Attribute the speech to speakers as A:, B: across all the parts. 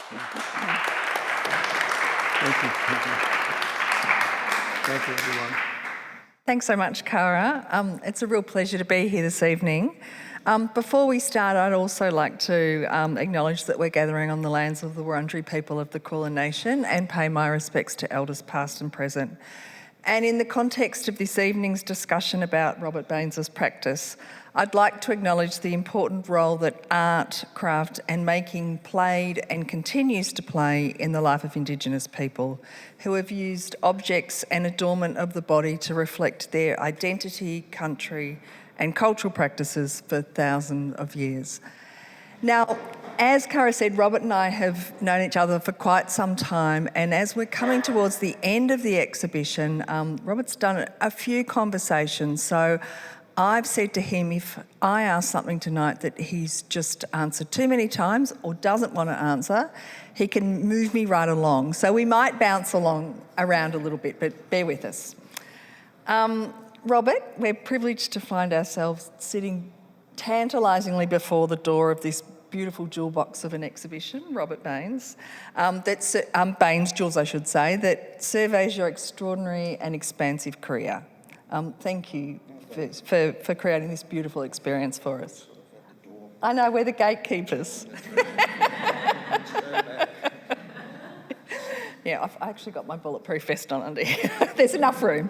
A: Thank you. Thank you, everyone.
B: Thanks so much, Cara. It's a real pleasure to be here this evening. Before we start, I'd also like to acknowledge that we're gathering on the lands of the Wurundjeri people of the Kulin Nation and pay my respects to elders past and present. And in the context of this evening's discussion about Robert Baines' practice, I'd like to acknowledge the important role that art, craft and making played and continues to play in the life of Indigenous people who have used objects and adornment of the body to reflect their identity, country and cultural practices for thousands of years. Now, as Cara said, Robert and I have known each other for quite some time, and as we're coming towards the end of the exhibition, Robert's done a few conversations, so I've said to him if I ask something tonight that he's just answered too many times or doesn't want to answer, he can move me right along. So we might bounce around a little bit, but bear with us. Robert, we're privileged to find ourselves sitting tantalisingly before the door of this beautiful jewel box of an exhibition, Robert Baines, Baines Jewels, I should say, that surveys your extraordinary and expansive career. Thank you for creating this beautiful experience for us. I know, we're the gatekeepers. Yeah, I've actually got my bulletproof vest on under here. There's enough room.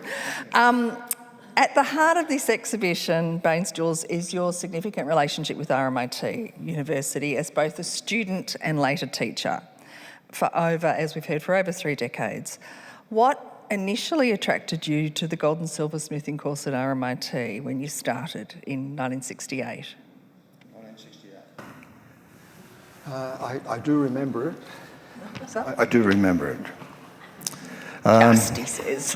B: At the heart of this exhibition, Baines Jewels, is your significant relationship with RMIT University as both a student and later teacher for over, as we've heard, for over 3 decades. What initially attracted you to the gold and silversmithing course at RMIT when you started in 1968?
A: 1968. I do remember it.
B: So?
A: I do remember it.
B: Just, he says.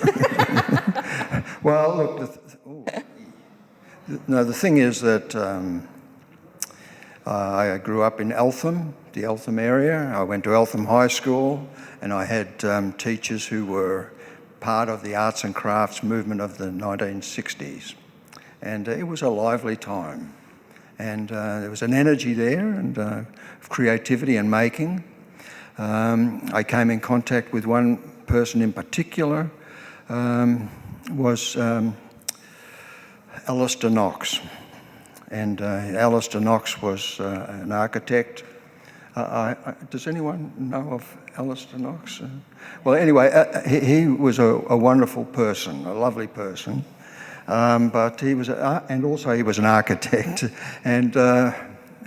A: Well, look, the thing is that I grew up in Eltham, the Eltham area. I went to Eltham High School, and I had teachers who were part of the arts and crafts movement of the 1960s. And it was a lively time. And there was an energy there and of creativity and making. I came in contact with one person in particular, was Alistair Knox. And Alistair Knox was an architect. Does anyone know of Alistair Knox? Well, anyway, he was a wonderful person, a lovely person. But he was, and also he was an architect. And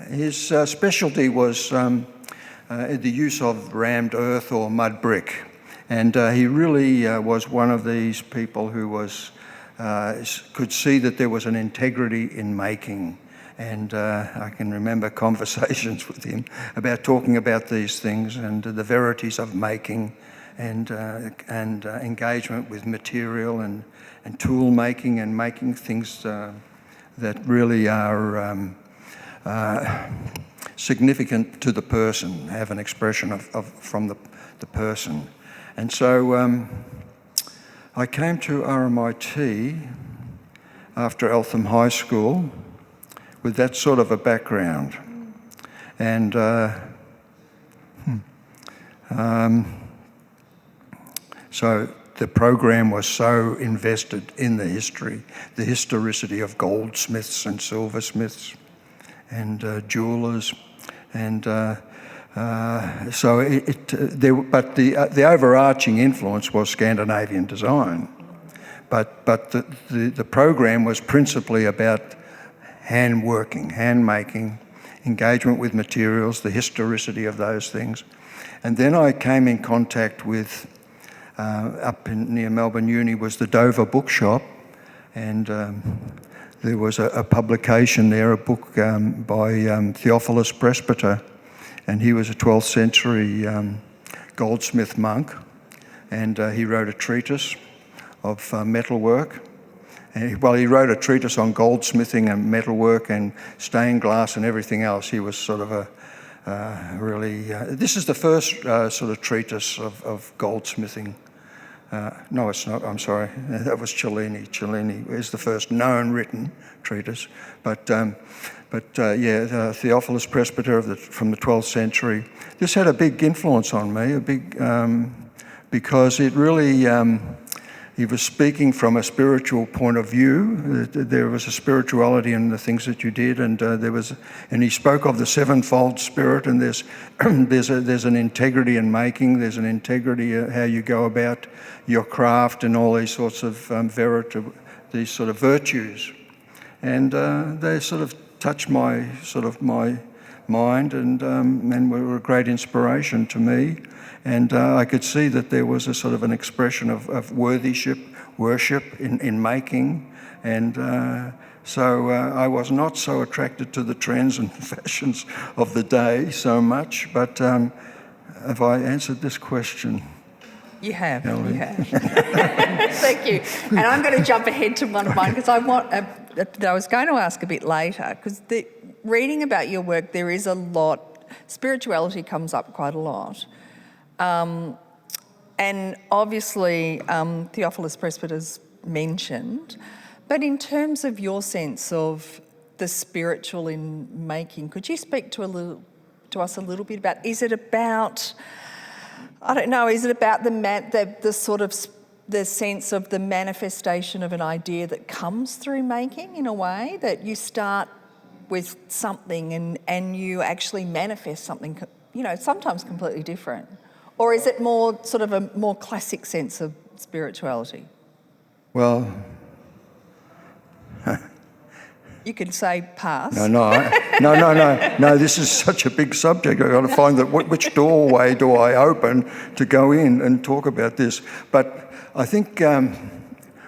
A: his specialty was the use of rammed earth or mud brick. And he really was one of these people who was could see that there was an integrity in making. And I can remember conversations with him about talking about these things and the verities of making and engagement with material and tool making and making things that really are significant to the person, have an expression from the person. And so I came to RMIT after Eltham High School with that sort of a background. And so the program was so invested in the history, the historicity of goldsmiths and silversmiths and jewellers. And so but the overarching influence was Scandinavian design. But the program was principally about hand working, hand making, engagement with materials, the historicity of those things. And then I came in contact with, near Melbourne Uni was the Dover Bookshop, and there was a publication there, a book by Theophilus Presbyter, and he was a 12th century goldsmith monk, and he wrote a treatise of metalwork. Well, he wrote a treatise on goldsmithing and metalwork and stained glass and everything else. He was sort of a really... this is the first sort of treatise of goldsmithing No, it's not. I'm sorry. That was Cellini. Cellini is the first known written treatise. But Theophilus Presbyter from the 12th century. This had a big influence on me, because it really, he was speaking from a spiritual point of view. There was a spirituality in the things that you did, and he spoke of the sevenfold spirit. And there's an integrity in making. There's an integrity how you go about your craft and all these sorts of these sort of virtues, and they sort of touched my mind, and were a great inspiration to me. And I could see that there was a sort of an expression of worship in making. And so I was not so attracted to the trends and fashions of the day so much. But have I answered this question?
B: You have,
A: Kelly?
B: you have. Thank you. And I'm going to jump ahead to one of mine, because I was going to ask a bit later, because reading about your work, there is a lot, spirituality comes up quite a lot. And obviously Theophilus Presbyter's mentioned, but in terms of your sense of the spiritual in making, could you speak to us a little bit about, is it about, I don't know, is it about the sort of the sense of the manifestation of an idea that comes through making, in a way, that you start with something and you actually manifest something, sometimes completely different? Or is it more sort of a more classic sense of spirituality?
A: Well,
B: you could say pass.
A: No. This is such a big subject. I've got to find which doorway do I open to go in and talk about this. But I think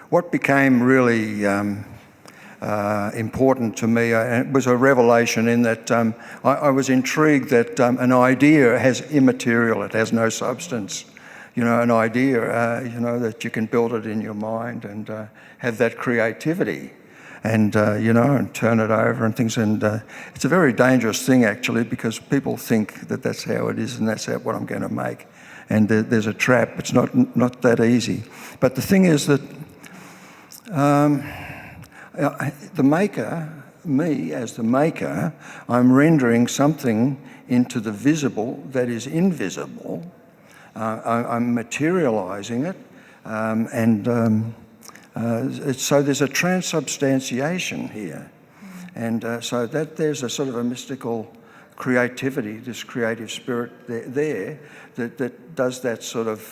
A: what became really important to me was a revelation in that I was intrigued that an idea has immaterial, it has no substance. An idea, that you can build it in your mind and have that creativity and, and turn it over and things. And it's a very dangerous thing, actually, because people think that that's how it is and that's what I'm going to make. And there's a trap. It's not that easy. But the thing is that the maker, me as the maker, I'm rendering something into the visible that is invisible. I'm materialising it, so there's a transubstantiation here. And so that there's a sort of a mystical creativity, this creative spirit there that does that sort of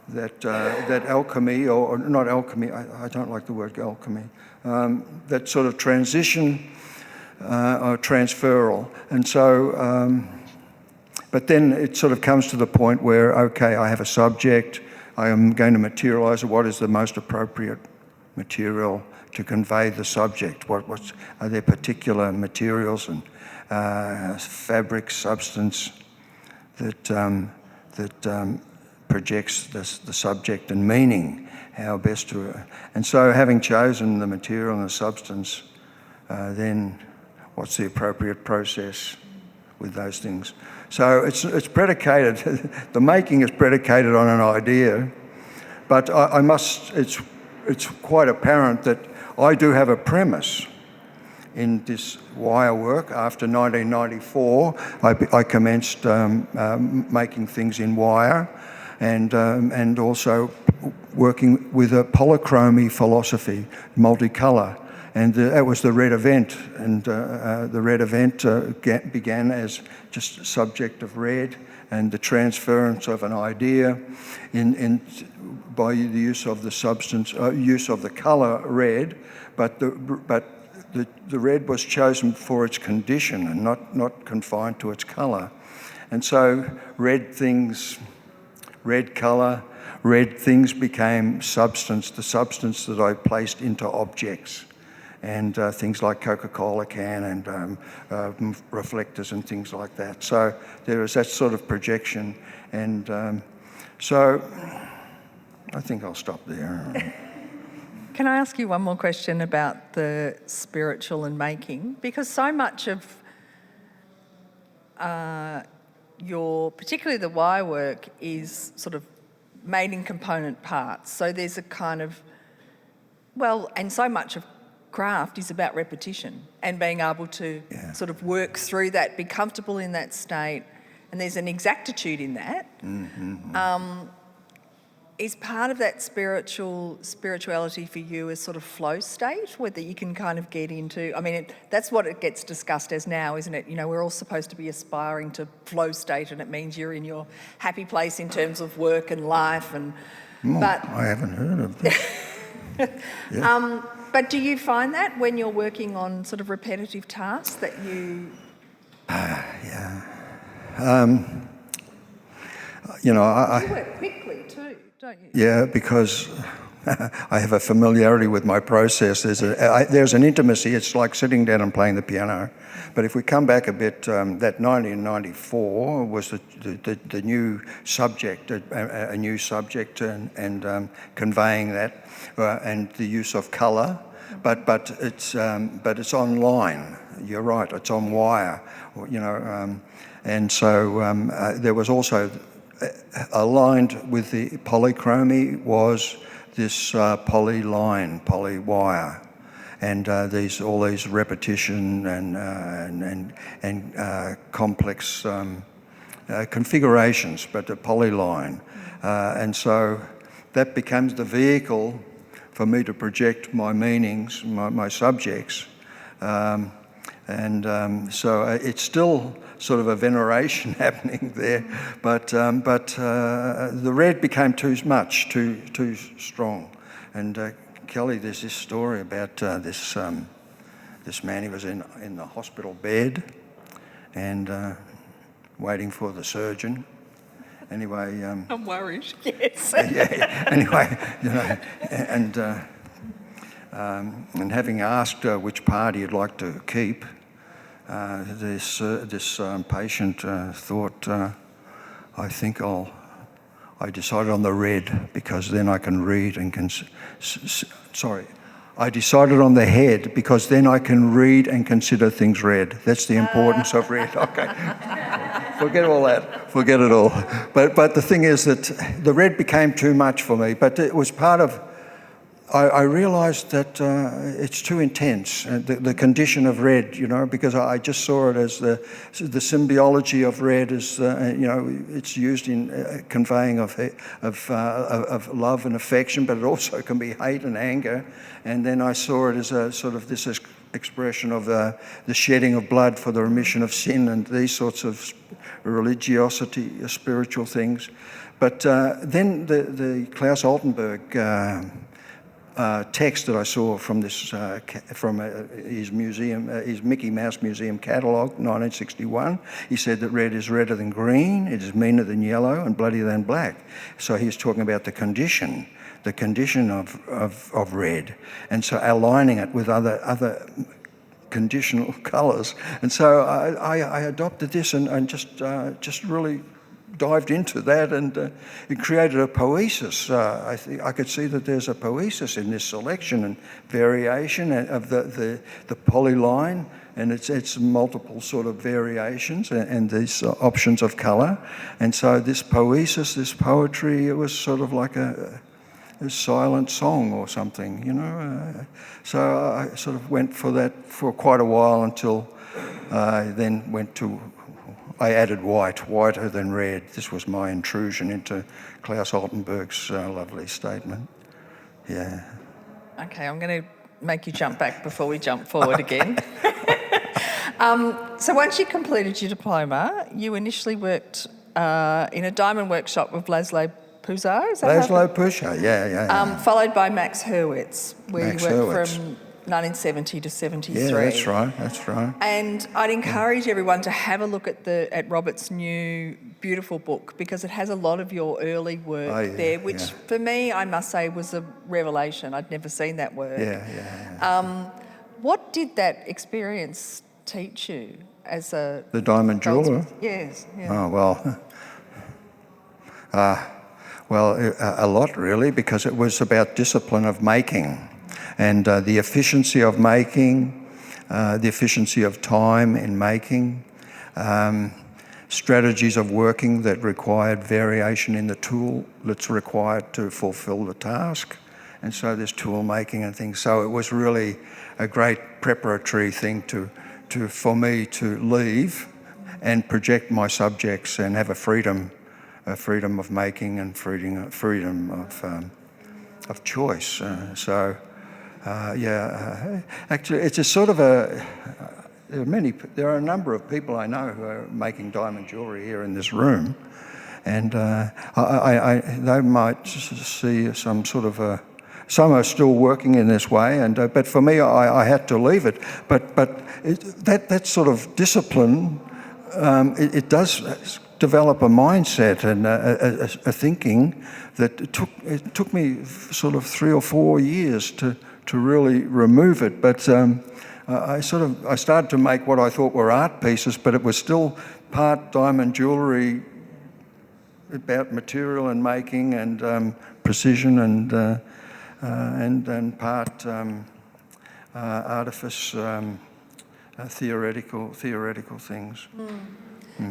A: that alchemy, or not alchemy, I don't like the word alchemy, that sort of transition or transferal. And so, but then it sort of comes to the point where, okay, I have a subject, I am going to materialise what is the most appropriate material to convey the subject. Are there particular materials and fabric, substance that projects the subject and meaning, how best to... And so having chosen the material and the substance, then what's the appropriate process with those things? So it's predicated, the making is predicated on an idea, but it's quite apparent that I do have a premise in this wire work. After 1994, I commenced making things in wire, and also working with a polychromy philosophy, multicolour. And that was the Red Event. And the Red Event began as just a subject of red and the transference of an idea by the use of the substance, use of the colour red, but the red was chosen for its condition and not confined to its colour. And so red colour, red things became substance, the substance that I placed into objects. And things like Coca-Cola can and reflectors and things like that. So there is that sort of projection. And so I think I'll stop there.
B: Can I ask you one more question about the spiritual and making? Because so much of particularly the wire work, is sort of made in component parts. So there's a kind of, well, and so much of craft is about repetition and being able to sort of work through that, be comfortable in that state, and there's an exactitude in that. Is part of that spirituality for you a sort of flow state, whether you can kind of get into, I mean, that's what it gets discussed as now, isn't it? You know, we're all supposed to be aspiring to flow state, and it means you're in your happy place in terms of work and life. And but
A: I haven't heard of that.
B: but do you find that when you're working on sort of repetitive tasks that you...
A: You know,
B: you work quickly too, don't you?
A: Yeah, because I have a familiarity with my process. There's an intimacy. It's like sitting down and playing the piano. But if we come back a bit, that 1994 was the new subject, a new subject, and conveying that, and the use of colour. But it's online. You're right. It's on wire. You know, and so there was also. Aligned with the polychromy was this poly wire, and all these repetition and complex configurations, but the polyline, and so that becomes the vehicle for me to project my meanings, my subjects, so it's still sort of a veneration happening there, but the red became too much, too strong. And Kelly, there's this story about this man. He was in the hospital bed and waiting for the surgeon. Anyway,
B: I'm worried. Yes.
A: Anyway, you know, and having asked which part he'd like to keep. This patient thought, I decided on the red because then I can read and I decided on the head because then I can read and consider things red. That's the importance of red. Okay. Forget all that. Forget it all. But the thing is that the red became too much for me, but it was part of, I realised that it's too intense, the condition of red, you know, because I just saw it as the symbiology of red is, you know, it's used in conveying of love and affection, but it also can be hate and anger. And then I saw it as a sort of this expression of the shedding of blood for the remission of sin and these sorts of religiosity, spiritual things. But then the Klaus Altenberg text that I saw from this from his museum, his Mickey Mouse Museum catalogue, 1961. He said that red is redder than green, it is meaner than yellow, and bloodier than black. So he's talking about the condition of red, and so aligning it with other conditional colours. And so I adopted this and just really dived into that, and it created a poesis. I could see that there's a poesis in this selection and variation of the polyline, and its multiple sort of variations and these options of colour. And so this poesis, this poetry, it was sort of like a silent song or something, you know. So I sort of went for that for quite a while until I then went to. I added whiter than red. This was my intrusion into Klaus Altenberg's lovely statement. Yeah. Okay,
B: I'm going to make you jump back before we jump forward again. So once you completed your diploma, you initially worked in a diamond workshop with Laszlo Puzar, is that
A: Laszlo Puzar, yeah.
B: Followed by Max Hurwitz, where you worked from 1970 to 73.
A: Yeah, that's right.
B: And I'd encourage everyone to have a look at Robert's new beautiful book, because it has a lot of your early work there, which for me, I must say, was a revelation. I'd never seen that work. What did that experience teach you as a...
A: The diamond jeweller?
B: Yes. Yeah.
A: Oh, well, a lot really, because it was about discipline of making. And the efficiency of making, the efficiency of time in making, strategies of working that required variation in the tool that's required to fulfill the task. And so there's tool making and things. So it was really a great preparatory thing for me to leave and project my subjects and have a freedom of making and freedom of choice. Actually, it's a sort of there are a number of people I know who are making diamond jewellery here in this room, and they might see some sort of some are still working in this way, but for me, I had to leave it. But that sort of discipline, it does develop a mindset and a thinking that it took me sort of 3 or 4 years to really remove it. But I started to make what I thought were art pieces, but it was still part diamond jewellery, about material and making and precision and part artifice, theoretical things.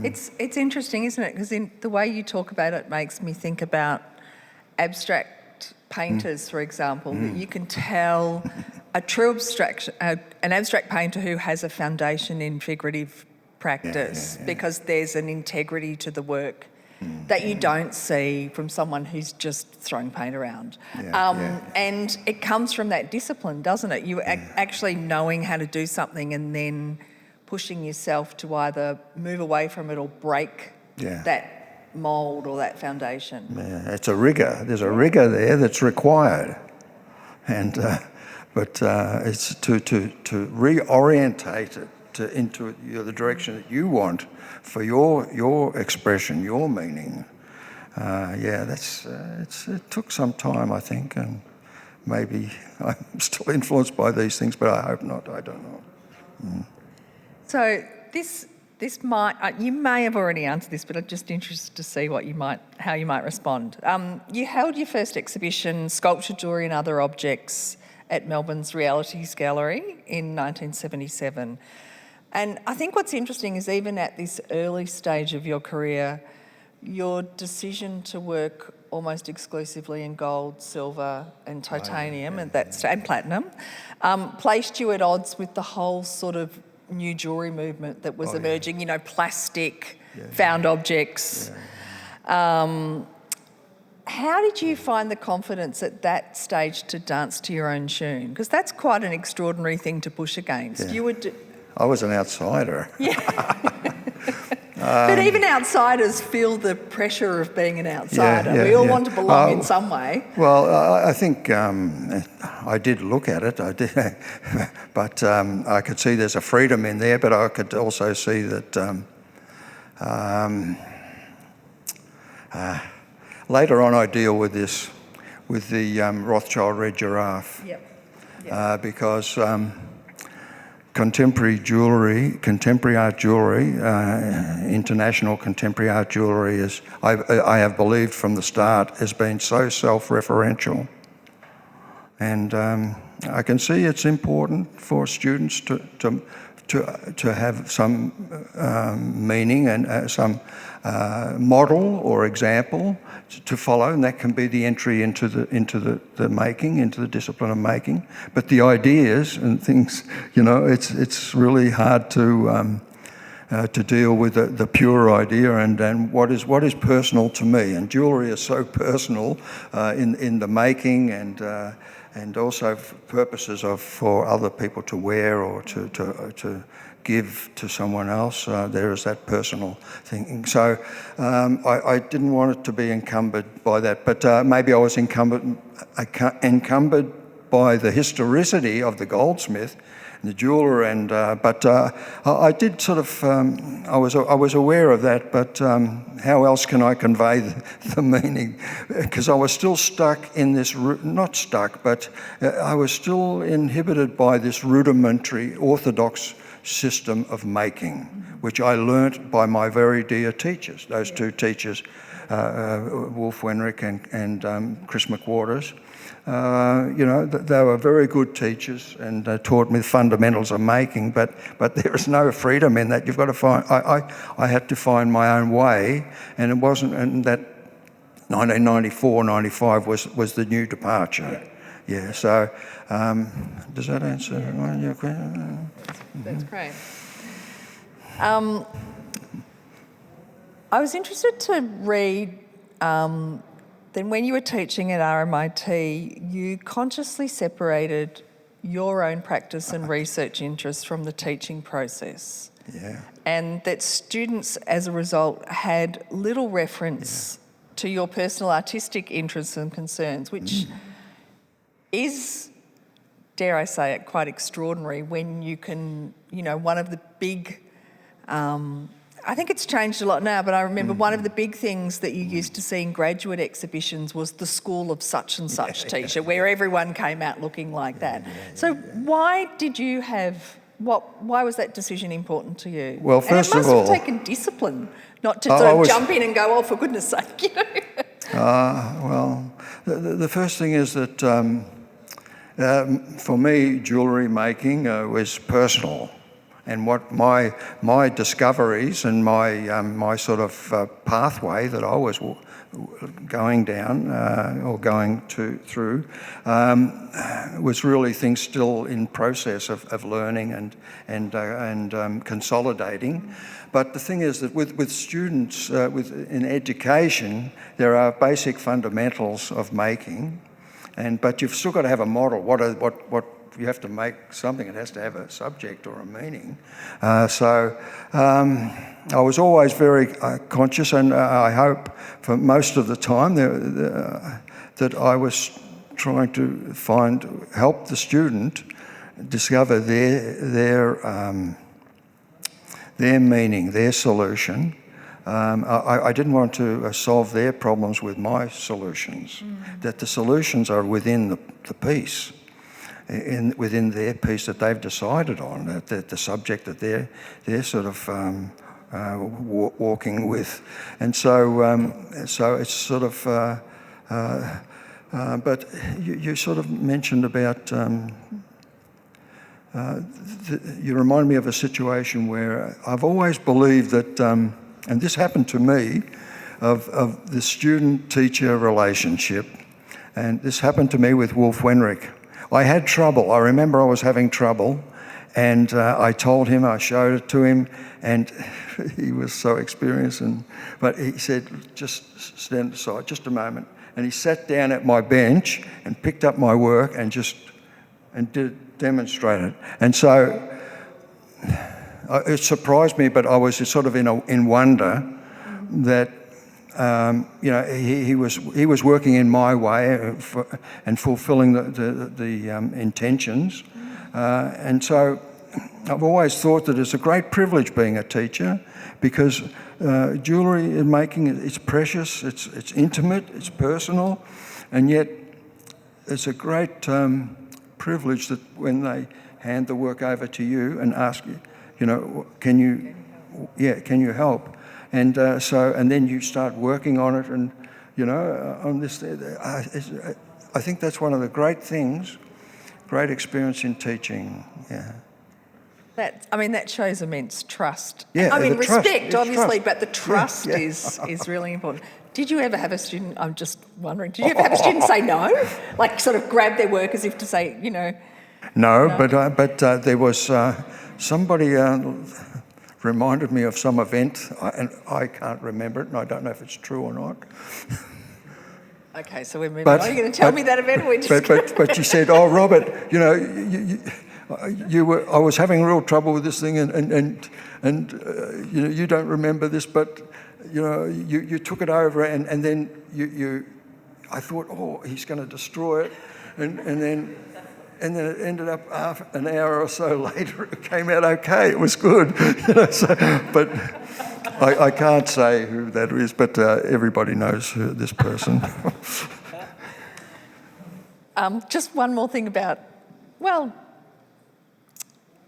B: It's interesting, isn't it? Because in the way you talk about it makes me think about abstract painters, for example. That you can tell a true an abstract painter who has a foundation in figurative practice because there's an integrity to the work that you don't see from someone who's just throwing paint around. And it comes from that discipline, doesn't it? You actually knowing how to do something and then pushing yourself to either move away from it or break that mould or that foundation.
A: Yeah, it's a rigour. There's a rigour there that's required, and but it's to reorientate it into the direction that you want for your expression, your meaning. It took some time, I think, and maybe I'm still influenced by these things, but I hope not. I don't know.
B: So this might you may have already answered this, but I'm just interested to see how you might respond. You held your first exhibition, Sculpture, Jewellery and Other Objects, at Melbourne's Realities Gallery in 1977. And I think what's interesting is even at this early stage of your career, your decision to work almost exclusively in gold, silver and titanium and platinum placed you at odds with the whole sort of new jewellery movement that was emerging, plastic, found objects. How did you find the confidence at that stage to dance to your own tune? Because that's quite an extraordinary thing to push against.
A: I was an outsider.
B: But even outsiders feel the pressure of being an outsider. We all want to belong in some way.
A: Well, I think I did look at it. I did, but I could see there's a freedom in there. But I could also see that later on I deal with this with the Rothschild red giraffe. Because. Contemporary art jewellery, international contemporary art jewellery I have believed from the start, has been so self-referential. And I can see it's important for students to have some meaning and some model or example to follow, and that can be the entry into the making, into the discipline of making. But the ideas and things, it's really hard to deal with the pure idea and what is personal to me. And jewellery is so personal in the making and also for purposes for other people to wear or to give to someone else. There is that personal thing. So I didn't want it to be encumbered by that, but maybe I was encumbered by the historicity of the goldsmith and the jeweller, but I did sort of I was aware of that, but how else can I convey the meaning? Because I was still stuck in this, not stuck, but I was still inhibited by this rudimentary orthodox system of making, which I learnt by my very dear teachers, those two teachers Wolf Wenrick and Chris McWaters. They were very good teachers and taught me the fundamentals of making, but there is no freedom in that. You've got to find, I had to find my own way, and it wasn't, and that 1994, 95 was the new departure. Yeah, so does that answer your question?
B: That's great. I was interested to read then when you were teaching at RMIT, you consciously separated your own practice and research interests from the teaching process.
A: Yeah.
B: And that students, as a result, had little reference to your personal artistic interests and concerns, which is, dare I say it, quite extraordinary when you can, one of the big, I think it's changed a lot now, but I remember one of the big things that you used to see in graduate exhibitions was the school of such and such teacher, where everyone came out looking like that. So why did you have, why was that decision important to you?
A: Well, first of all,
B: it must have taken discipline not to sort of jump in and go, oh, for goodness sake,
A: Well, the first thing is that for me, jewellery making was personal. And what my discoveries and my sort of pathway that I was going down or going through was really things still in process of learning and consolidating. But the thing is that with students in education, there are basic fundamentals of making, but you've still got to have a model. What you have to make something, it has to have a subject or a meaning. So I was always very conscious, and I hope for most of the time that I was trying to help the student discover their meaning, their solution. I didn't want to solve their problems with my solutions, that the solutions are within the piece. Within their piece that they've decided on, the subject that they're sort of walking with, and so it's sort of. But you sort of mentioned about. You remind me of a situation where I've always believed that, and this happened to me, of the student-teacher relationship, and this happened to me with Wolf Wenrick. I had trouble. I remember I was having trouble, and I told him, I showed it to him, and he was so experienced. But he said, just stand aside, just a moment. And he sat down at my bench and picked up my work and demonstrated. And so it surprised me, but I was sort of in wonder that. He was working in my way and fulfilling the intentions, and so I've always thought that it's a great privilege being a teacher, because jewellery making, it's precious, it's intimate, it's personal, and yet it's a great privilege that when they hand the work over to you and ask you, can you help? And and then you start working on it, and on this. I think that's one of the great things, great experience in teaching. Yeah.
B: That shows immense trust.
A: Yeah,
B: respect, obviously,
A: trust.
B: But the trust is really important. Did you ever have a student? I'm just wondering. Did you ever have a student say no, like sort of grab their work as if to say,
A: No, but there was somebody. Reminded me of some event, and I can't remember it, and I don't know if it's true or not.
B: Okay, so we're moving on. Are you going to tell me that event?
A: But you said, "Oh, Robert, I was having real trouble with this thing, and you don't remember this, but you took it over, and then I thought, oh, he's going to destroy it, and then it ended up an hour or so later, it came out okay. It was good. But I can't say who that is, but everybody knows this person.
B: Just one more thing about,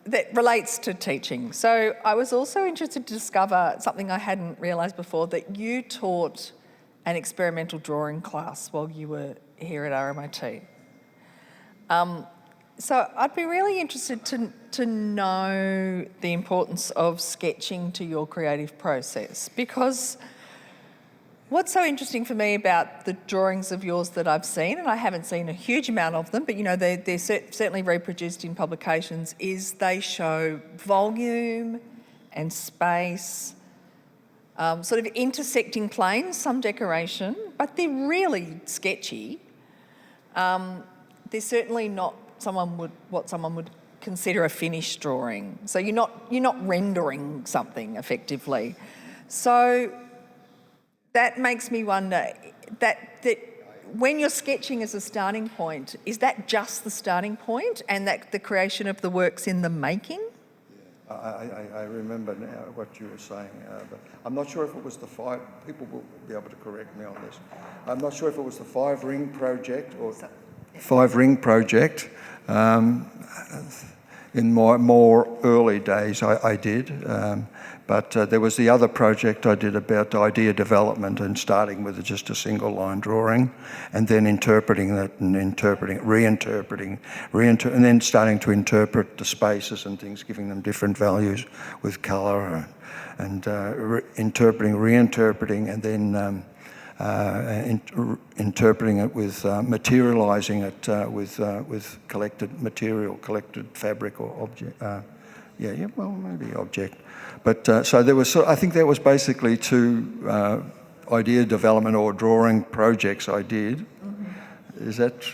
B: that relates to teaching. So I was also interested to discover something I hadn't realised before, that you taught an experimental drawing class while you were here at RMIT. So I'd be really interested to know the importance of sketching to your creative process, because what's so interesting for me about the drawings of yours that I've seen, and I haven't seen a huge amount of them, but they're certainly reproduced in publications, is they show volume and space, sort of intersecting planes, some decoration, but they're really sketchy. They're certainly not what someone would consider a finished drawing. So you're not rendering something effectively. So that makes me wonder that when you're sketching as a starting point, is that just the starting point, and that the creation of the work's in the making?
A: I remember now what you were saying, but I'm not sure if it was the five. People will be able to correct me on this. I'm not sure if it was the five-ring project or five-ring project. In my more early days, I did, but there was the other project I did about idea development and starting with just a single line drawing, and then interpreting that and reinterpreting, and then starting to interpret the spaces and things, giving them different values with colour, and reinterpreting, and then interpreting it with materialising it with collected material, collected fabric or object. Maybe object. But so there was. I think there was basically two idea development or drawing projects I did. Mm-hmm. Is that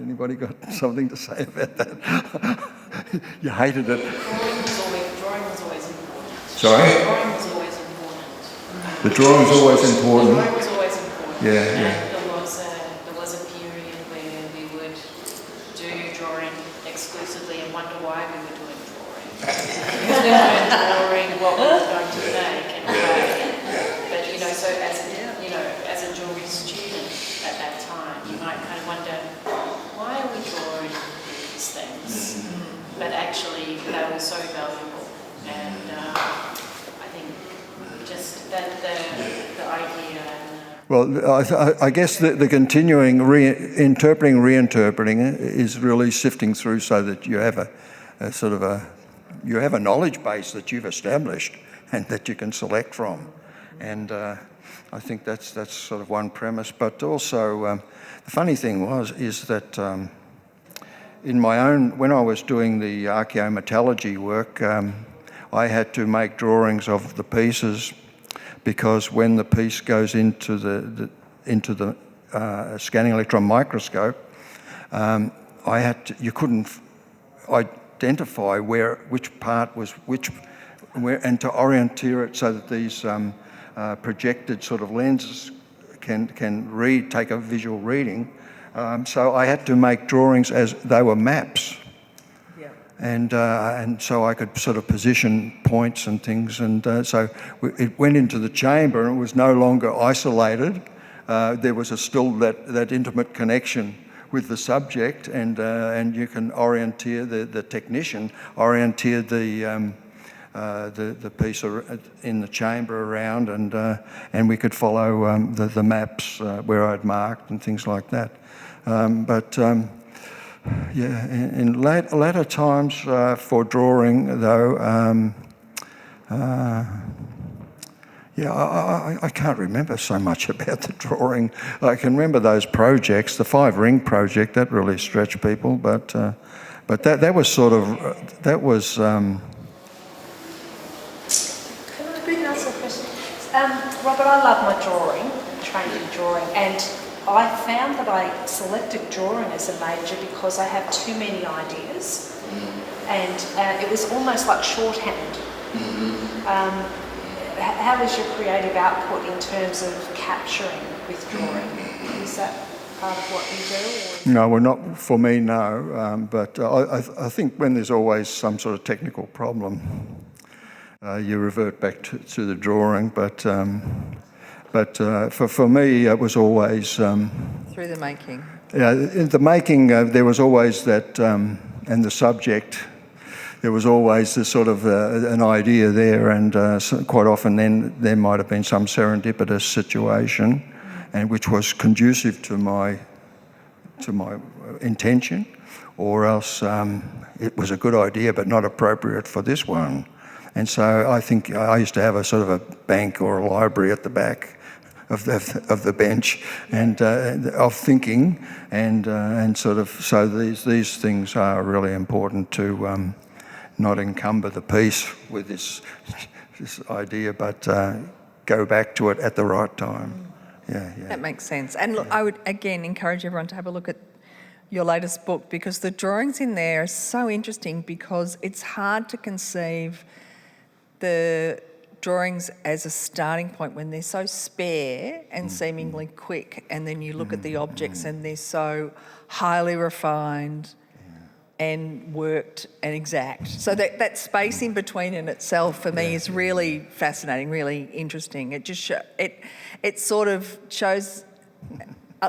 A: anybody got something to say about that? You hated it.
C: Drawing was always important.
A: Sorry.
C: Drawing was always important.
A: The drawing was always important.
C: The drawing was always important.
A: Yeah.
C: And there was a period where we would do drawing exclusively and wonder why we were doing drawing. Because we weren't drawing what we were going to make and create. But so as a drawing student at that time, you might kind of wonder, why are we drawing these things? But actually, they were so valuable, and I think just that the idea.
A: Well, I guess the continuing reinterpreting is really sifting through so that you have you have a knowledge base that you've established and that you can select from, and I think that's sort of one premise. But also, the funny thing is that when I was doing the archaeometallurgy work, I had to make drawings of the pieces, because when the piece goes into the scanning electron microscope, you couldn't identify which part was where, and to orienteer it so that these projected sort of lenses can take a visual reading. So I had to make drawings as they were maps. And so I could sort of position points and things, and so it went into the chamber, and it was no longer isolated. There was still that intimate connection with the subject, and you can orienteer the technician orienteered the piece in the chamber around, and we could follow the maps where I'd marked and things like that. In later times for drawing, though, I can't remember so much about the drawing. I can remember those projects, the five-ring project, that really stretched people, but that was sort of, that was...
C: Can I ask a question? Robert, I love my drawing, trained in drawing, and I found that I selected drawing as a major because I have too many ideas, and it was almost like shorthand. How is your creative output in terms of capturing with drawing? Is that part of what you do? Or?
A: No, well, not for me, no. But I think when there's always some sort of technical problem, you revert back to the drawing. But for me, it was always...
B: through the making.
A: Yeah, in the making, there was always that, and the subject, there was always this sort of an idea there, and quite often then there might have been some serendipitous situation, and which was conducive to my intention, or else it was a good idea but not appropriate for this one. And so I think I used to have a sort of a bank or a library at the back of the bench, and of thinking, and sort of, so these things are really important to not encumber the piece with this idea, but go back to it at the right time. Yeah.
B: That makes sense. And look, I would again encourage everyone to have a look at your latest book, because the drawings in there are so interesting, because it's hard to conceive the drawings as a starting point when they're so spare and seemingly quick, and then you look at the objects and they're so highly refined and worked and exact. So that space in between in itself for me is really fascinating, really interesting. It just it sort of shows,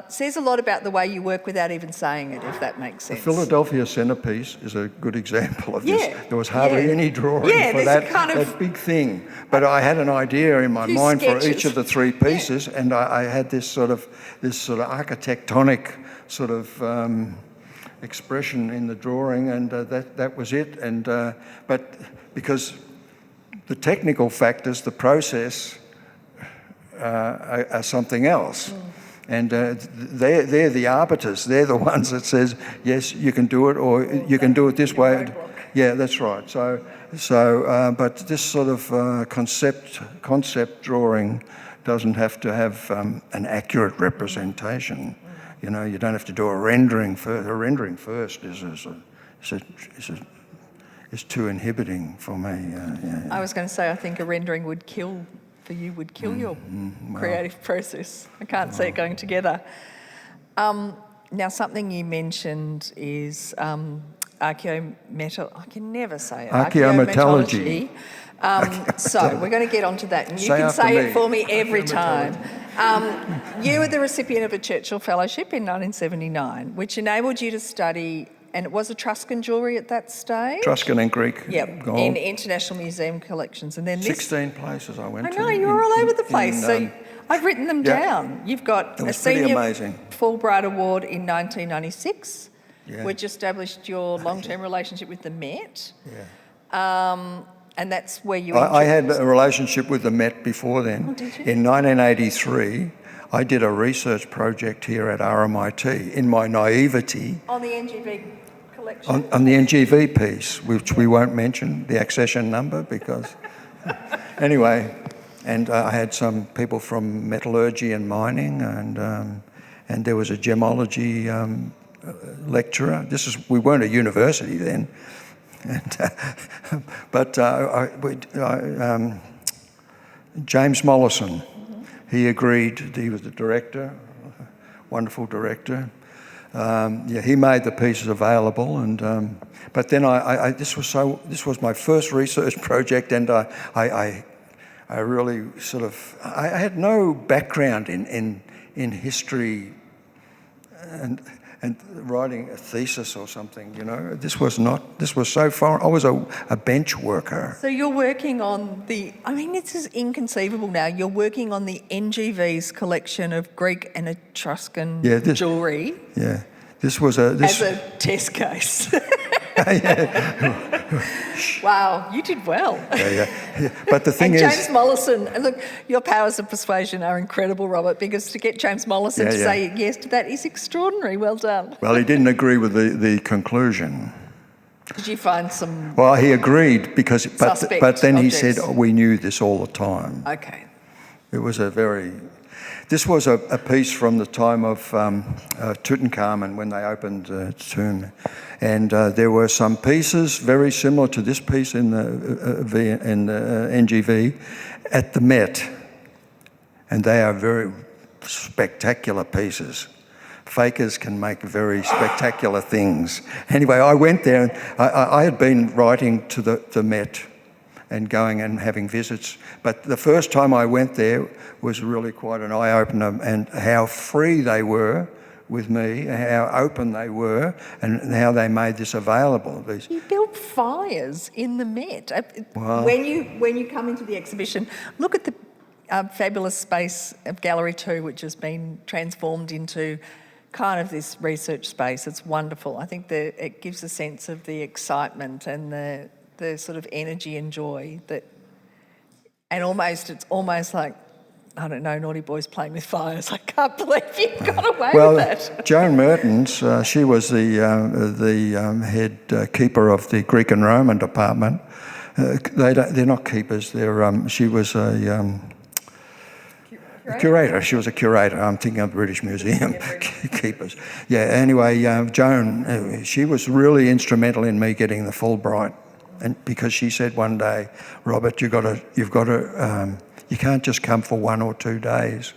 B: says a lot about the way you work without even saying it, if that makes sense.
A: The Philadelphia centrepiece is a good example of this. There was hardly any drawing for that big thing. But I had an idea in my mind for each of the three pieces, and I had this sort of architectonic sort of expression in the drawing, and that was it. And but because the technical factors, the process, are something else. And they're the arbiters. They're the ones that says, yes, you can do it, or you can do it this way. Yeah, that's right. So, but this sort of concept drawing doesn't have to have an accurate representation. You know, you don't have to do a rendering first. A rendering first is too inhibiting for me.
B: I was going to say, I think a rendering would kill your creative process. I can't see it going together. Now, something you mentioned is archaeometallurgy. I can never say it.
A: Archaeometallurgy.
B: So we're going to get onto that, and you can say it for me every time. You were the recipient of a Churchill Fellowship in 1979, which enabled you to study, and it was Etruscan jewellery at that stage?
A: Etruscan and Greek gold.
B: In international museum collections. And then
A: 16 places I went to.
B: I know, you were all over the place. So I've written them down. You've got a senior Fulbright Award in 1996, which established your long-term relationship with the Met. And that's where you...
A: I had a relationship with the Met before then.
B: Oh, did you?
A: In 1983, I did a research project here at RMIT in my naivety.
B: On the NGV collection?
A: On the NGV piece, which we won't mention the accession number because... Anyway, and I had some people from metallurgy and mining, and there was a gemology lecturer. We weren't a university then. But James Mollison, he agreed. He was the director, wonderful director. He made the pieces available, and but then this was my first research project, and I really sort of I had no background in history and writing a thesis or something, you know. This was so far, I was a bench worker.
B: So you're working on this is inconceivable now, you're working on the NGV's collection of Greek and Etruscan jewellery.
A: Yeah, this was as
B: a test case. Wow, you did well.
A: But the thing
B: is... James Mollison, look, your powers of persuasion are incredible, Robert, because to get James Mollison to say yes to that is extraordinary. Well done.
A: Well, he didn't agree with the conclusion.
B: Did you find some...
A: Well, he agreed because... But then he said, we knew this all the time.
B: Okay.
A: It was This was a piece from the time of Tutankhamun when they opened the tomb. And there were some pieces very similar to this piece in the NGV at the Met. And they are very spectacular pieces. Fakers can make very spectacular things. Anyway, I went there, and I had been writing to the Met and going and having visits. But the first time I went there was really quite an eye-opener, and how free they were with me, how open they were, and how they made this available.
B: You built fires in the Met. When you come into the exhibition, look at fabulous space of Gallery 2, which has been transformed into kind of this research space. It's wonderful. I think it gives a sense of the excitement and the sort of energy and joy that, and it's almost like, I don't know, naughty boys playing with fires. I can't believe you got away with that.
A: Joan Mertens, she was the head keeper of the Greek and Roman department. They're not keepers. She was a curator. She was a curator. I'm thinking of the British Museum keepers. Yeah. Anyway, Joan, she was really instrumental in me getting the Fulbright, and because she said one day, Robert, you've got to. You can't just come for 1 or 2 days,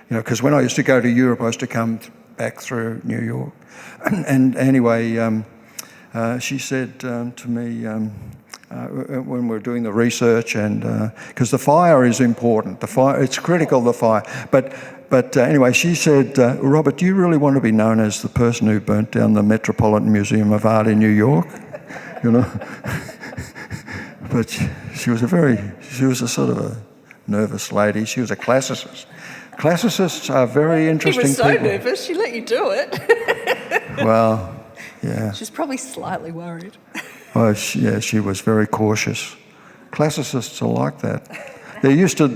A: because when I used to go to Europe, I used to come back through New York. And anyway, she said to me when we're doing the research, and because the fire is important, it's critical, the fire. But anyway, she said, Robert, do you really want to be known as the person who burnt down the Metropolitan Museum of Art in New York? But she was a sort of a nervous lady. She was a classicist. Classicists are very interesting people.
B: She was so nervous, she let you do it.
A: Well, yeah.
B: She's probably slightly worried.
A: Oh, she was very cautious. Classicists are like that. They're used to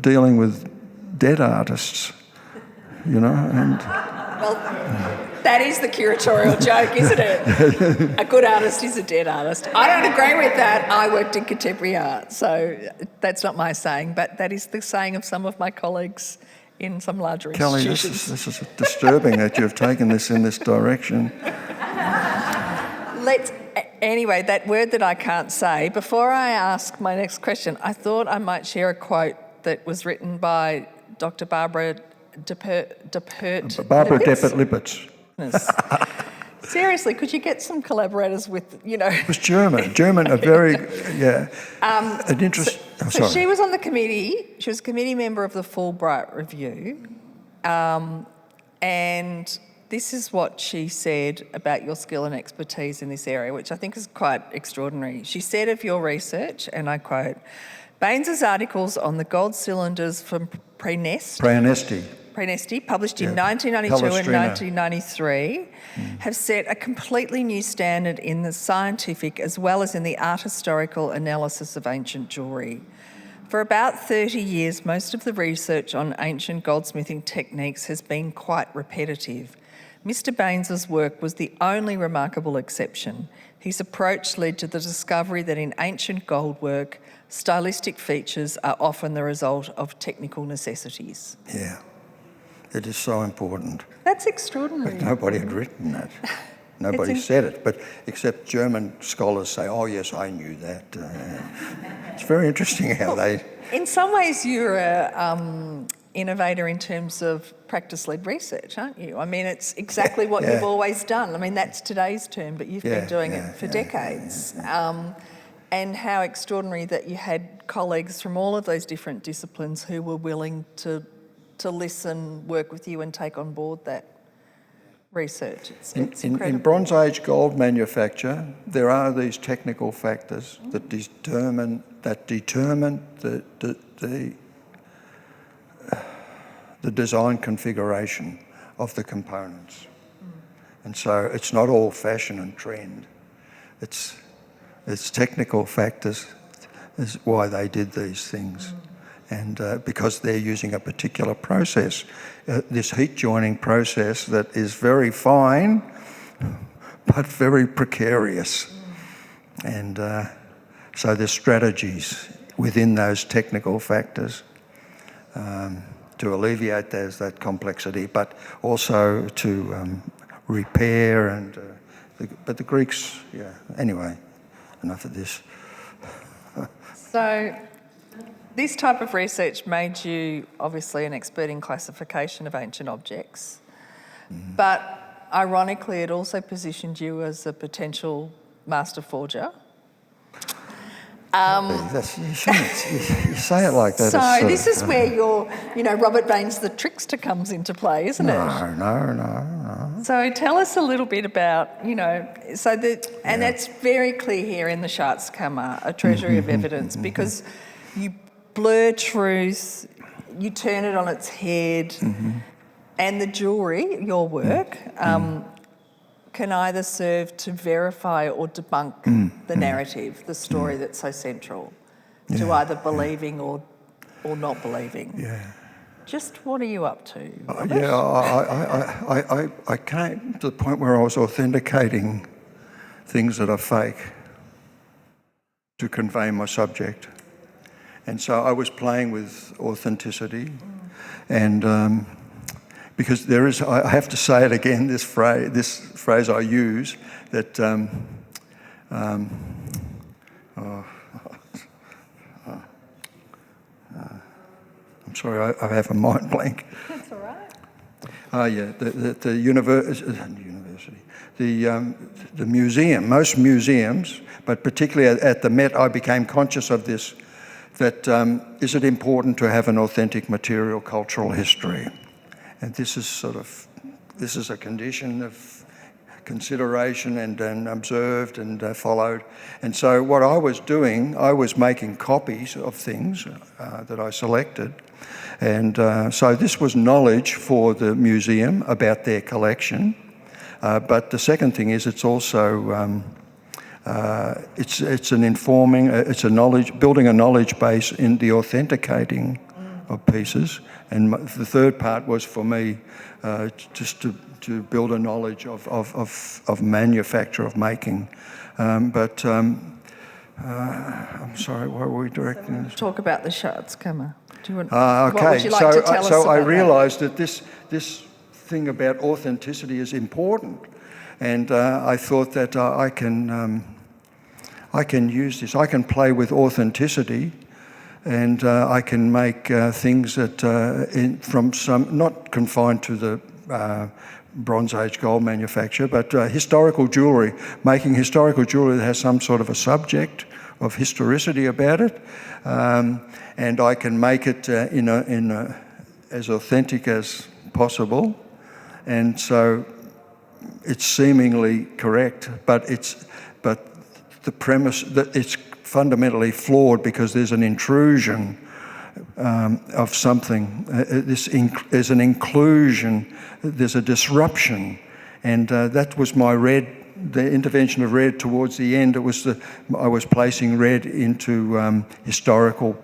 A: dealing with dead artists, and...
B: Well, that is the curatorial joke, isn't it? A good artist is a dead artist. I don't agree with that. I worked in contemporary art, so that's not my saying, but that is the saying of some of my colleagues in some larger institutions.
A: Kelly, this is disturbing that you've taken this in this direction.
B: Anyway, that word that I can't say, before I ask my next question, I thought I might share a quote that was written by Dr. Barbara
A: Deppert-Lippitz.
B: Seriously, could you get some collaborators with,
A: It was German, a very, an interest...
B: So she was on the committee, she was a committee member of the Fulbright Review, and this is what she said about your skill and expertise in this area, which I think is quite extraordinary. She said of your research, and I quote, Baines's articles on the gold cylinders from Praenesti, published in 1992 and 1993, have set a completely new standard in the scientific as well as in the art historical analysis of ancient jewellery. For about 30 years, most of the research on ancient goldsmithing techniques has been quite repetitive. Mr. Baines's work was the only remarkable exception. His approach led to the discovery that in ancient gold work, stylistic features are often the result of technical necessities.
A: Yeah, it is so important.
B: That's extraordinary.
A: But nobody had written that. Nobody said it, but except German scholars say, oh yes, I knew that. It's very interesting how they...
B: In some ways you're an innovator in terms of practice-led research, aren't you? I mean, it's exactly what you've always done. I mean, that's today's term, but you've been doing it for decades. And how extraordinary that you had colleagues from all of those different disciplines who were willing to listen, work with you and take on board that research. It's
A: in Bronze Age gold manufacture, there are these technical factors that determine the design configuration of the components. And so it's not all fashion and trend. It's technical factors is why they did these things. And because they're using a particular process, this heat joining process that is very fine, but very precarious. And so there's strategies within those technical factors to alleviate that complexity, but also to repair and... but the Greeks, anyway, enough of this.
B: So this type of research made you obviously an expert in classification of ancient objects, but ironically it also positioned you as a potential master forger.
A: You say it like that.
B: So this is where your, Robert Baines the trickster comes into play, isn't it?
A: No.
B: So tell us a little bit about, and that's very clear here in the Schatzkammer, a treasury of evidence, because you blur truth, you turn it on its head, and the jewellery, your work, can either serve to verify or debunk the narrative, the story that's so central to either believing or not believing.
A: Yeah.
B: Just what are you up to, Robert?
A: I came to the point where I was authenticating things that are fake to convey my subject. And so I was playing with authenticity, and because there is, I have to say it again, this phrase I use, that I'm sorry, I have a mind blank.
B: That's all right.
A: The university, the museum, most museums, but particularly at the Met, I became conscious of this, that is it important to have an authentic material cultural history? And this is a condition of consideration and observed and followed. And so what I was doing, I was making copies of things that I selected. And so this was knowledge for the museum about their collection. But the second thing is it's also, it's an informing, it's a knowledge, building a knowledge base in the authenticating of pieces. And the third part was for me just to build a knowledge of manufacture, of making. I'm sorry, why were we directing this?
B: Talk about the Schatzkammer. Do you want,
A: Okay,
B: what would you like to tell us
A: so
B: about
A: I
B: that?
A: realised that this thing about authenticity is important, and I thought that I can use this. I can play with authenticity, and I can make things that from some, not confined to the Bronze Age gold manufacture, but historical jewellery, making historical jewellery that has some sort of a subject of historicity about it, and I can make it as authentic as possible, and so it's seemingly correct, but the premise that it's fundamentally flawed because there's an intrusion of something. There's an inclusion, there's a disruption, and that was my the intervention of red towards the end. I was placing red into historical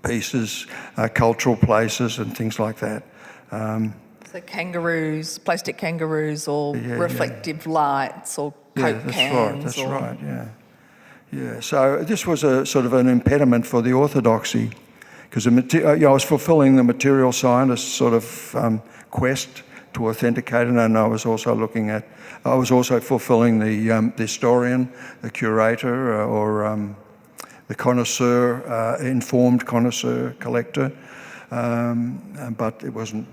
A: pieces, cultural places, and things like that.
B: So kangaroos, plastic kangaroos, or reflective lights, or Coke cans.
A: That's right. Yeah. So this was a sort of an impediment for the orthodoxy, because I was fulfilling the material scientist sort of quest to authenticate it, and I was also fulfilling the historian, the curator, or the connoisseur, informed connoisseur collector, but it wasn't.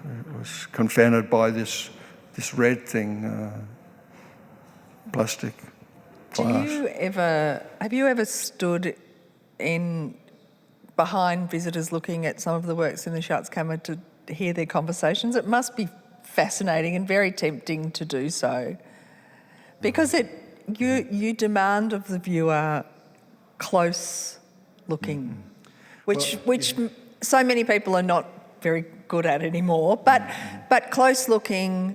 A: It was confounded by this red thing, plastic. Glass.
B: Have you ever stood behind visitors looking at some of the works in the Schatzkammer to hear their conversations? It must be fascinating and very tempting to do so, because you demand of the viewer close looking, which so many people are not very good at anymore, but close looking,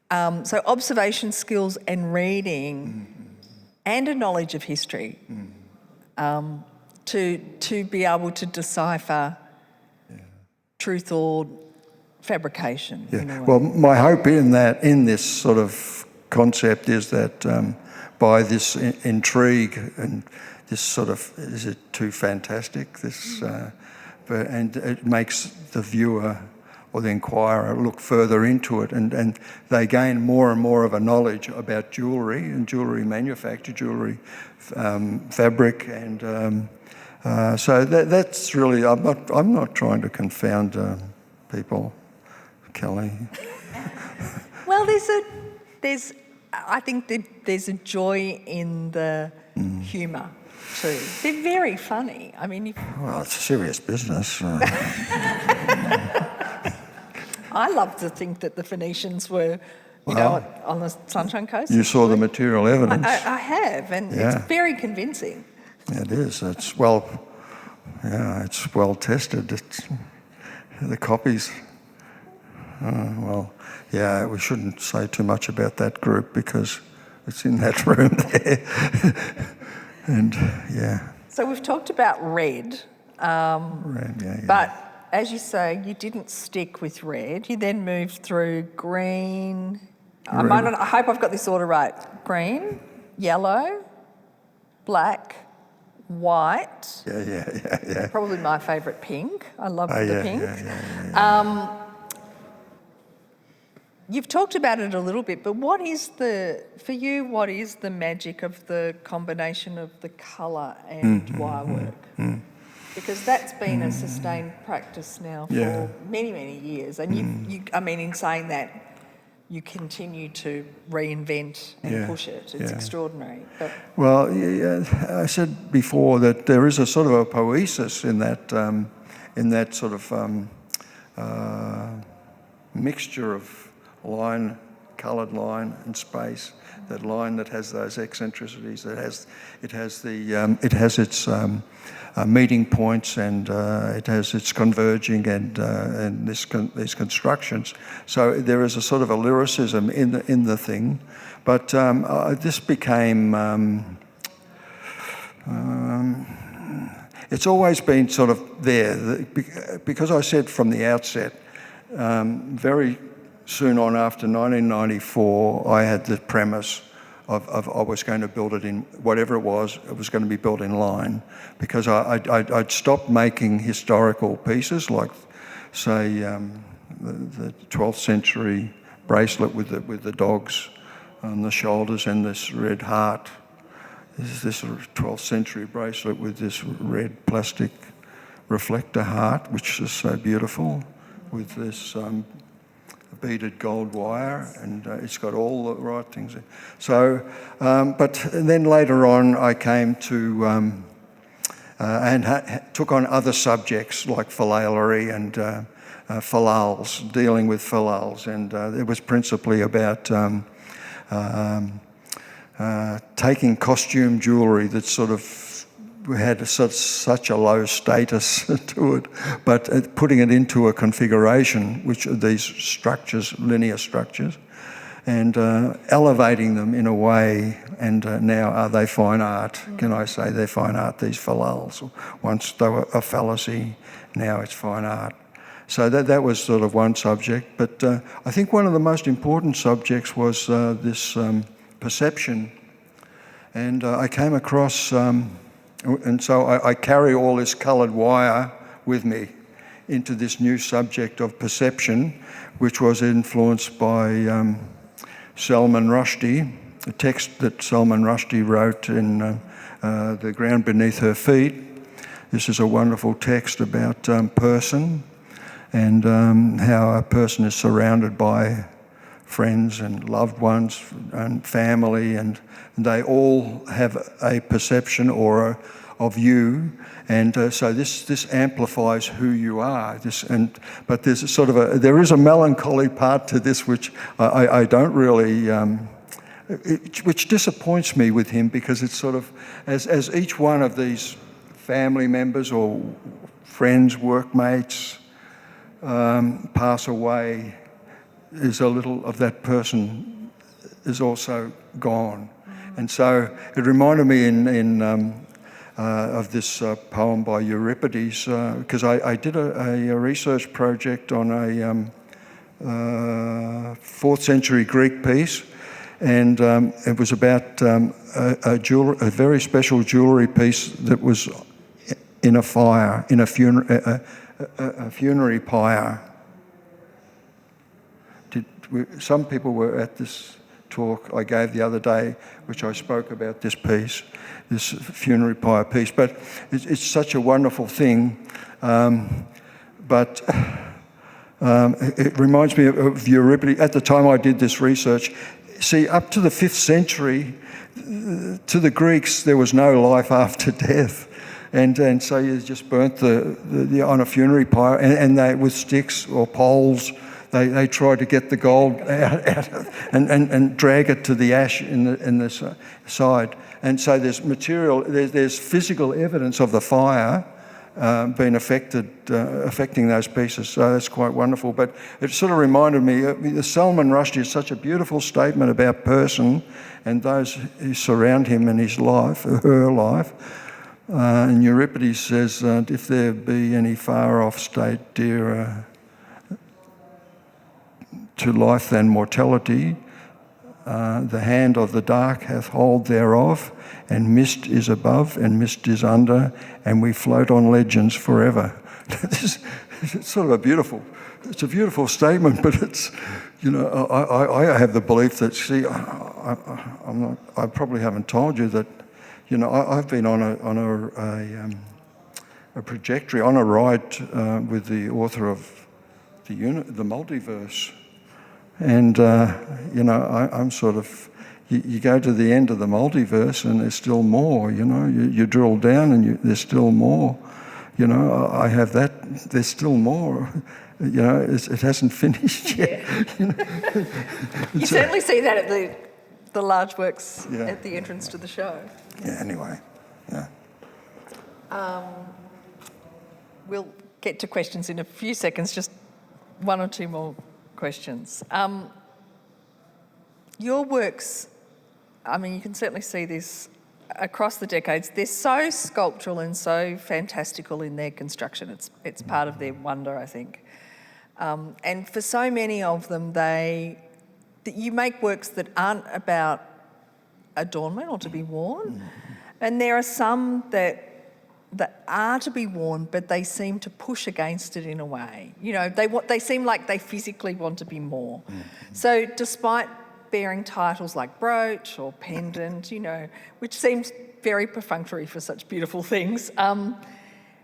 B: so observation skills and reading and a knowledge of history to be able to decipher truth or fabrication.
A: Yeah. Well, my hope in this sort of concept is that by this intrigue and this sort of, is it too fantastic? And it makes the viewer or the inquirer look further into it, and they gain more and more of a knowledge about jewellery and jewellery manufacture, jewellery fabric, and so that's really. I'm not trying to confound people, Kelly.
B: Well, I think there's a joy in the humour too. They're very funny. I mean,
A: well, it's a serious business.
B: I love to think that the Phoenicians were, on the Sunshine Coast.
A: You saw the material evidence.
B: I have, and it's very convincing.
A: It is. Yeah, it's well tested. The copies. Well, yeah, we shouldn't say too much about that group because it's in that room there. And yeah.
B: So we've talked about red.
A: Red, yeah.
B: But as you say, you didn't stick with red. You then moved through green. I hope I've got this order right. Green, yellow, black, white.
A: Yeah.
B: Probably my favourite, pink. I love the pink.
A: Yeah.
B: You've talked about it a little bit, but what is the magic of the combination of the colour and wire work? Because that's been a sustained practice now for many, many years. And in saying that, you continue to reinvent and push it. It's extraordinary. But
A: well, I said before that there is a sort of a poesis in that sort of mixture of line, coloured line and space. That line that has those eccentricities, it has its meeting points, and it has its converging and these constructions. So there is a sort of a lyricism in the thing, but this became. It's always been sort of there because I said from the outset, very soon on after 1994, I had the premise of I was going to build it in whatever it was going to be built in line, because I'd stopped making historical pieces like, say, the 12th century bracelet with the dogs on the shoulders and this red heart. This 12th century bracelet with this red plastic reflector heart, which is so beautiful, with this beaded gold wire, and it's got all the right things. So, but then later on I came to and took on other subjects like philalery and philales, dealing with philales, and it was principally about taking costume jewellery that sort of had such a low status to it, but putting it into a configuration, which are these structures, linear structures, and elevating them in a way, and now are they fine art? Can I say they're fine art, these philales? Once they were a fallacy, now it's fine art. So that was sort of one subject, but I think one of the most important subjects was this perception, and I came across... and so I carry all this coloured wire with me into this new subject of perception, which was influenced by Salman Rushdie, a text that Salman Rushdie wrote in The Ground Beneath Her Feet. This is a wonderful text about person and how a person is surrounded by friends and loved ones and family, and they all have a perception of you, and so this amplifies who you are. But there's there is a melancholy part to this which I don't really, which disappoints me with him, because it's sort of as each one of these family members or friends, workmates pass away, is a little of that person is also gone. And so it reminded me of this poem by Euripides, because I did a research project on a 4th century Greek piece, and it was about a very special jewellery piece that was in a fire, in a funerary pyre. Some people were at this talk I gave the other day, which I spoke about this piece, this funerary pyre piece. But it's such a wonderful thing. But it reminds me of Euripides. At the time I did this research, see, up to the 5th century, to the Greeks, there was no life after death. And so you just burnt on a funerary pyre, and they, with sticks or poles, they try to get the gold out and drag it to the ash in the side. And so there's material, there's physical evidence of the fire, been affecting those pieces. So that's quite wonderful. But it sort of reminded me, Salman Rushdie is such a beautiful statement about person and those who surround him in his life, or her life. And Euripides says, if there be any far-off state dearer to life than mortality, the hand of the dark hath hold thereof, and mist is above and mist is under, and we float on legends forever. It's sort of a beautiful statement, but it's, you know, I have the belief that, see, I probably haven't told you that, you know, I've been on a trajectory, on a ride with the author of the multiverse. And, you know, I'm sort of, you go to the end of the multiverse and there's still more, you know. You drill down and there's still more. You know, I have that, there's still more. You know, it hasn't finished yet.
B: Yeah.
A: You know?
B: You certainly see that at the large works
A: Yeah.
B: at the entrance to the show.
A: Yeah, anyway, yeah.
B: We'll get to questions in a few seconds, just one or two more questions. Your works, I mean, you can certainly see this across the decades. They're so sculptural and so fantastical in their construction. It's part of their wonder, I think. And for so many of them, you make works that aren't about adornment or to be worn. And there are some that are to be worn, but they seem to push against it in a way. You know, they seem like they physically want to be more. So despite bearing titles like brooch or pendant, you know, which seems very perfunctory for such beautiful things,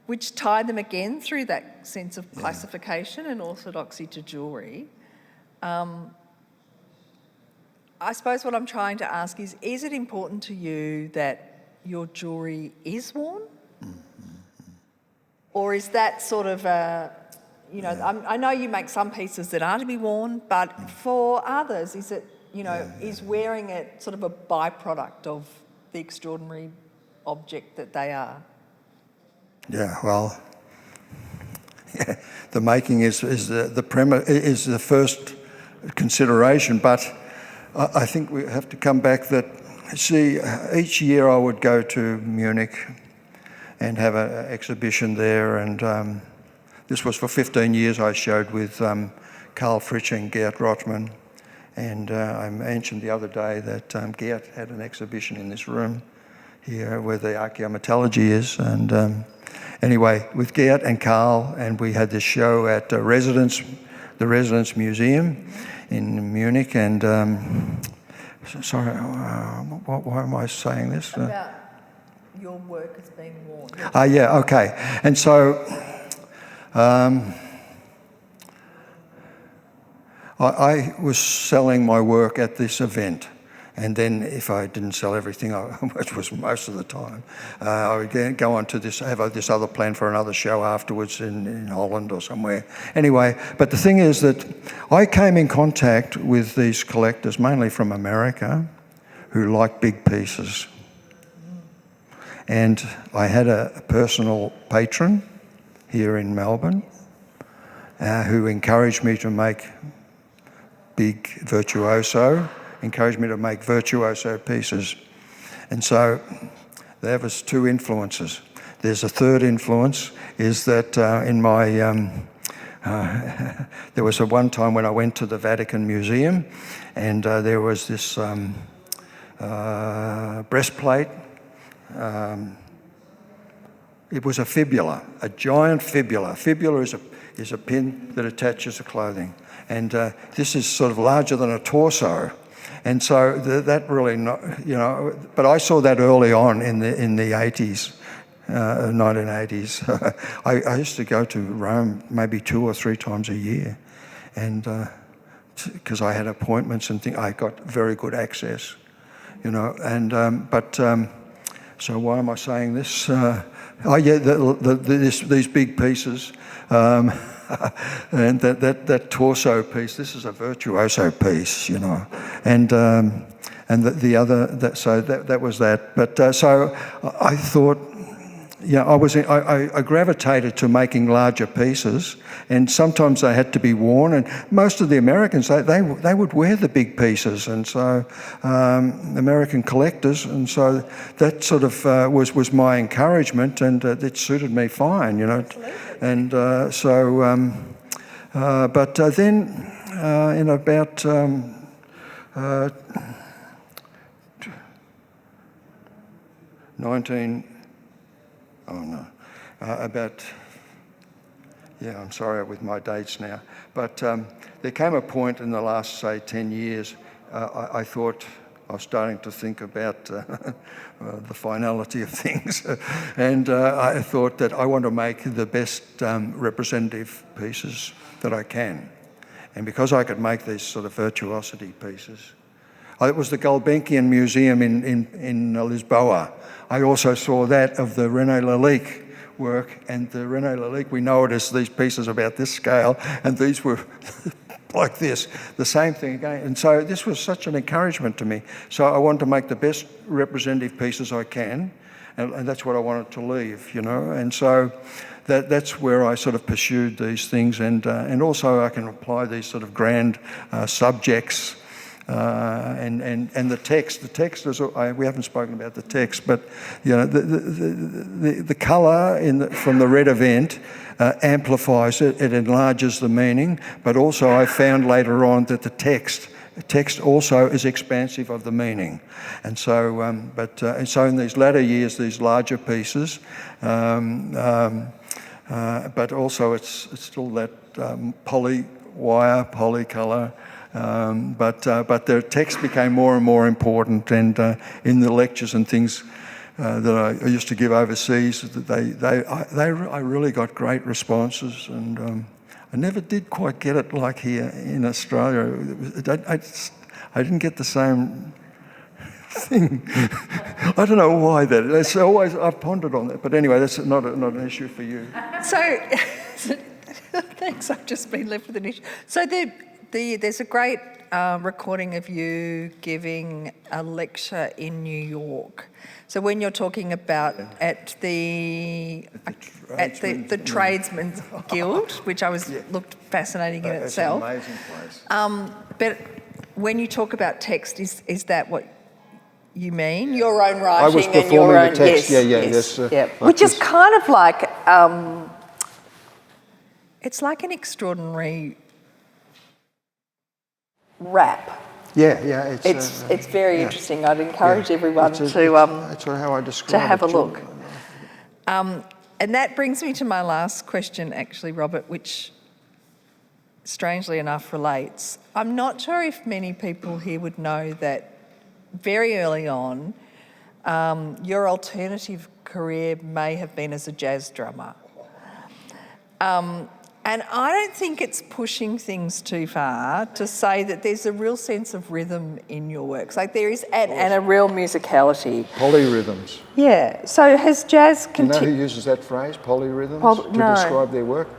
B: which tie them again through that sense of classification and orthodoxy to jewellery. I suppose what I'm trying to ask is it important to you that your jewellery is worn? Or is that sort of you know, I know you make some pieces that are to be worn, but for others, is it, you know, is wearing it sort of a byproduct of the extraordinary object that they are?
A: Yeah, well, the making is the first consideration, but I think we have to come back that, see, each year I would go to Munich and have an exhibition there, and this was for 15 years. I showed with Karl Fritsch and Gerd Rothman, and I mentioned the other day that Gerd had an exhibition in this room here where the archaeometallurgy is, and anyway, with Gerd and Karl, and we had this show at the Residence Museum in Munich, and sorry, why am I saying this?
B: About your work as being worn.
A: Yeah, okay. And so I was selling my work at this event, and then if I didn't sell everything, which was most of the time, I would go on to have this other plan for another show afterwards in Holland or somewhere. Anyway, but the thing is that I came in contact with these collectors, mainly from America, who like big pieces. And I had a personal patron here in Melbourne who encouraged me to make big virtuoso pieces. And so there was two influences. There's a third influence, is that in my, there was one time when I went to the Vatican Museum, and there was this breastplate. It was a fibula, a giant fibula. Fibula is a pin that attaches the clothing. And this is sort of larger than a torso. And so that really, you know, but I saw that early on in the 80s, 1980s. I used to go to Rome maybe 2 or 3 times a year, and because I had appointments and things, I got very good access, you know. And so why am I saying this? These big pieces. And that torso piece, this is a virtuoso piece, you know, and the other, so that was that. But so I thought, I gravitated to making larger pieces, and sometimes they had to be worn. And most of the Americans, they would wear the big pieces, and so American collectors, and so that sort of was my encouragement, and it suited me fine, you know.
B: Absolutely.
A: And then in about 19... I'm sorry with my dates now, but there came a point in the last, say, 10 years, I thought I was starting to think about the finality of things, and I thought that I want to make the best representative pieces that I can. And because I could make these sort of virtuosity pieces, it was the Gulbenkian Museum in Lisboa. I also saw that of the René Lalique work, and the René Lalique, we know it as these pieces about this scale, and these were like this, the same thing again. And so this was such an encouragement to me. So I wanted to make the best representative pieces I can, and that's what I wanted to leave, you know. And so that's where I sort of pursued these things, and also I can apply these sort of grand subjects. And the text is, we haven't spoken about the text, but you know, the colour from the red event amplifies it, it enlarges the meaning, but also I found later on that the text also is expansive of the meaning. And so, and so in these latter years, these larger pieces, but also it's still that poly wire, polycolour. But the text became more and more important, and in the lectures and things that I used to give overseas, I really got great responses, and I never did quite get it like here in Australia. I didn't get the same thing. I don't know why that. It's always, I've pondered on that, but anyway, that's not an issue for you.
B: So, thanks. I've just been left with an issue. So there's a great recording of you giving a lecture in New York. So when you're talking about at the Tradesmen's Guild, which looked fascinating in itself.
A: It's an amazing place.
B: But when you talk about text, is that what you mean? Your own writing
A: I was
B: and your own
A: the text.
B: Yes.
A: Like
B: which is kind of like it's like an extraordinary rap.
A: Yeah.
B: It's very interesting. I'd encourage everyone
A: that's how I describe
B: to have
A: it.
B: a look. And that brings me to my last question, actually, Robert, which strangely enough relates. I'm not sure if many people here would know that very early on, your alternative career may have been as a jazz drummer. And I don't think it's pushing things too far to say that there's a real sense of rhythm in your works. Like there is, and a real musicality.
A: Polyrhythms.
B: Yeah. So has jazz
A: You know who uses that phrase, polyrhythms, to describe their work?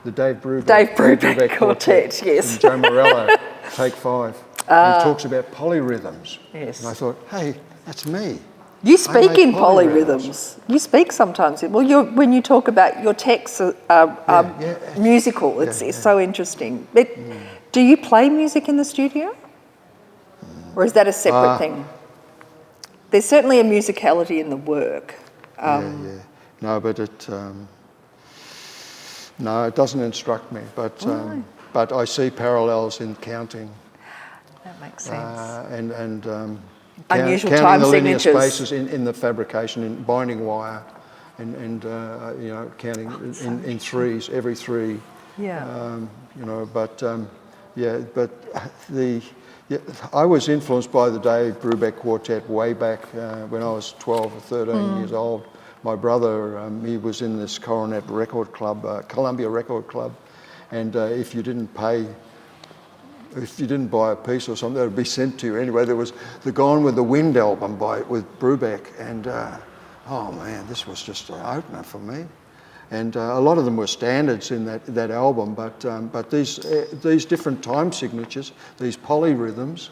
A: The Dave Brubeck
B: Quartet, yes.
A: And Joe Morello, Take 5. He talks about polyrhythms.
B: Yes.
A: And I thought, hey, that's me.
B: You speak in polyrhythms. You speak sometimes. Well, when you talk about your texts are musical, it's so interesting. But do you play music in the studio? Or is that a separate thing? There's certainly a musicality in the work.
A: No, but it doesn't instruct me. But I see parallels in counting.
B: That makes sense.
A: Unusual
B: time
A: counting the linear
B: signatures.
A: spaces in the fabrication, in binding wire, and counting in threes, every three.
B: Yeah.
A: I was influenced by the Dave Brubeck Quartet way back when I was 12 or 13 years old. My brother, he was in this Coronet Record Club, Columbia Record Club, and if you didn't buy a piece or something, that would be sent to you. Anyway, there was the Gone with the Wind album with Brubeck, and oh man, this was just an opener for me. And a lot of them were standards in that album, but these different time signatures, these polyrhythms,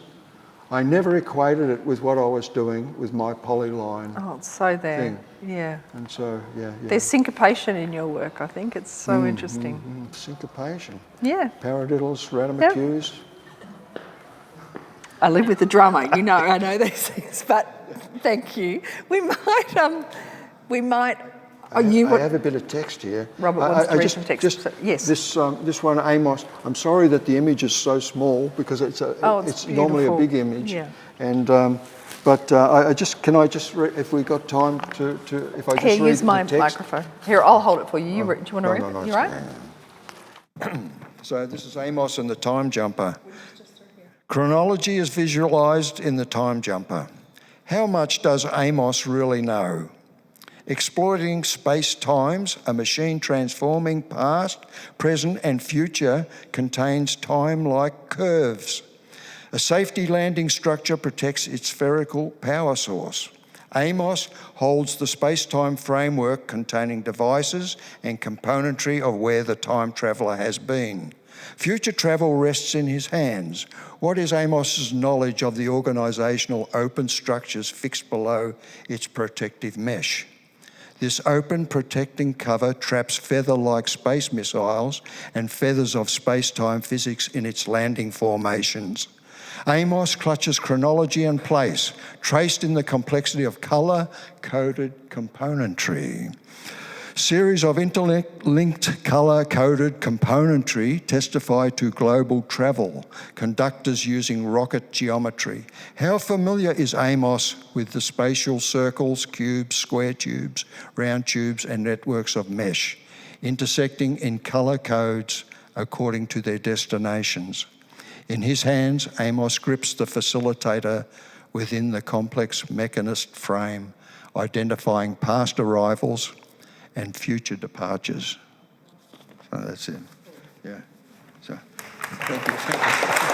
A: I never equated it with what I was doing with my polyline
D: Oh, it's so there.
A: thing.
D: Yeah.
A: And so, yeah.
D: There's syncopation in your work, I think. It's so interesting.
A: Syncopation.
D: Yeah.
A: Paradiddles, radamocues.
B: I live with the drummer, you know, I know these things, but thank you. We might.
A: I have a bit of text here.
D: Robert wants to read some text. Yes.
A: This one, Amos. I'm sorry that the image is so small because it's normally a big image.
D: Yeah.
A: And but can I just if we got time to if I just
D: Here,
A: read
D: use my
A: the text.
D: microphone. Here, I'll hold it for you. Do you want to read it?
A: No,
D: You right?
A: So this is Amos and the Time Jumper. Chronology is visualised in the Time Jumper. How much does Amos really know? Exploiting space-times, a machine transforming past, present and future contains time-like curves. A safety landing structure protects its spherical power source. Amos holds the space-time framework containing devices and componentry of where the time traveller has been. Future travel rests in his hands. What is Amos's knowledge of the organisational open structures fixed below its protective mesh? This open protecting cover traps feather-like space missiles and feathers of space-time physics in its landing formations. Amos clutches chronology and place, traced in the complexity of colour-coded componentry. Series of interlinked colour-coded componentry testify to global travel, conductors using rocket geometry. How familiar is Amos with the spatial circles, cubes, square tubes, round tubes, and networks of mesh, intersecting in colour codes according to their destinations? In his hands, Amos grips the facilitator within the complex mechanist frame, identifying past arrivals and future departures. So that's it. Yeah. So, thank you.